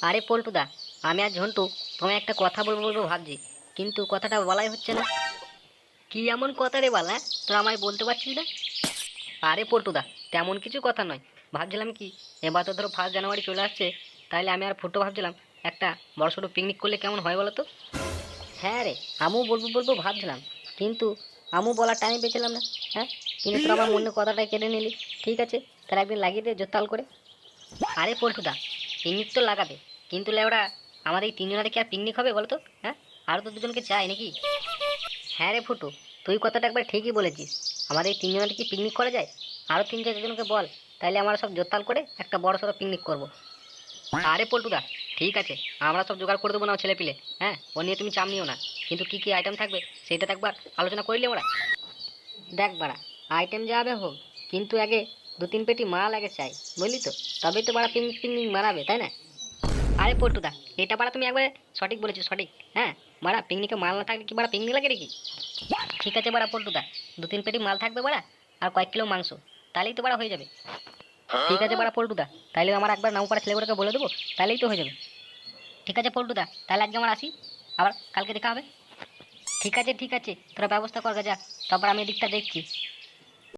আরে পল্টুদা, আমি আর ঝন্টু তোমায় একটা কথা বলবো বলবো ভাবছি, কিন্তু কথাটা বলাই হচ্ছে না। কি এমন কথা রে বালা, তোরা আমায় বলতে পারছিস না? আরে পল্টুদা, তেমন কিছু কথা নয়। ভাবছিলাম কি, এবার তো ধরো 1 জানুয়ারি চলে আসছে, তাইলে আমি আর ফুটো ভাবছিলাম একটা বড়সড় পিকনিক করলে কেমন হয় বলো তো? হ্যাঁ রে, আমিও বলবো বলবো ভাবছিলাম, কিন্তু আমিও বলার টাইম পেয়েছিলাম না। হ্যাঁ, কিন্তু তোরা আমার মনে কথাটাই কেড়ে নিলি। ঠিক আছে, তাহলে একদিন লাগিয়ে দে জোরতাল করে। আরে পল্টুদা, পিকনিক তো লাগাবে, কিন্তু লেওড়া আমাদের এই 3 জনের কি আর পিকনিক হবে বলো তো? হ্যাঁ, আরও তো দুজনকে চাই নাকি? হ্যাঁ রে ফুটু, তুই কথাটা একবার ঠিকই বলেছিস। আমাদের এই 3 জনের কি পিকনিক করা যায়? আরও 3 4 জনকে বল, তাইলে আমরা সব জোরতাল করে একটা বড় সড়ো পিকনিক করবো। আরে পল্টুদা, ঠিক আছে, আমরা সব জোগাড় করে দেবো না ছেলে পিলে। হ্যাঁ, ও নিয়ে তুমি চাপ নিও না, কিন্তু কি কি আইটেম থাকবে সেটা তো একবার আলোচনা করলে ওরা। দেখ বাড়া, আইটেম যা হবে হোক, কিন্তু আগে 2 3 পেটি মাল আগে চাই, বুঝলি তো? তবেই তো বাড়া পিকনিক পিকনিক মারাবে, তাই না? আরে পল্টুদা, এটা বাড়া তুমি একবারে সঠিক বলেছো, সঠিক। হ্যাঁ, বাড়া পিকনিকে মাল না থাকলে কি বাড়া পিকনিক লাগে নাকি? ঠিক আছে বাড়া পল্টুদা, 2 3 পেটি মাল থাকবে বাড়া, আর কয়েক কিলো মাংস, তাহলেই তো বাড়া হয়ে যাবে। ঠিক আছে বাড়া পল্টুদা, তাহলে আমার একবার নাম করা ছেলেগুলোকে বলে দেবো, তাহলেই তো হয়ে যাবে। ঠিক আছে পল্টুদা, তাহলে আজকে আমার আসি, আবার কালকে দেখা হবে। ঠিক আছে ঠিক আছে, তোরা ব্যবস্থা কর যা, তারপর আমি এদিকটা দেখছি।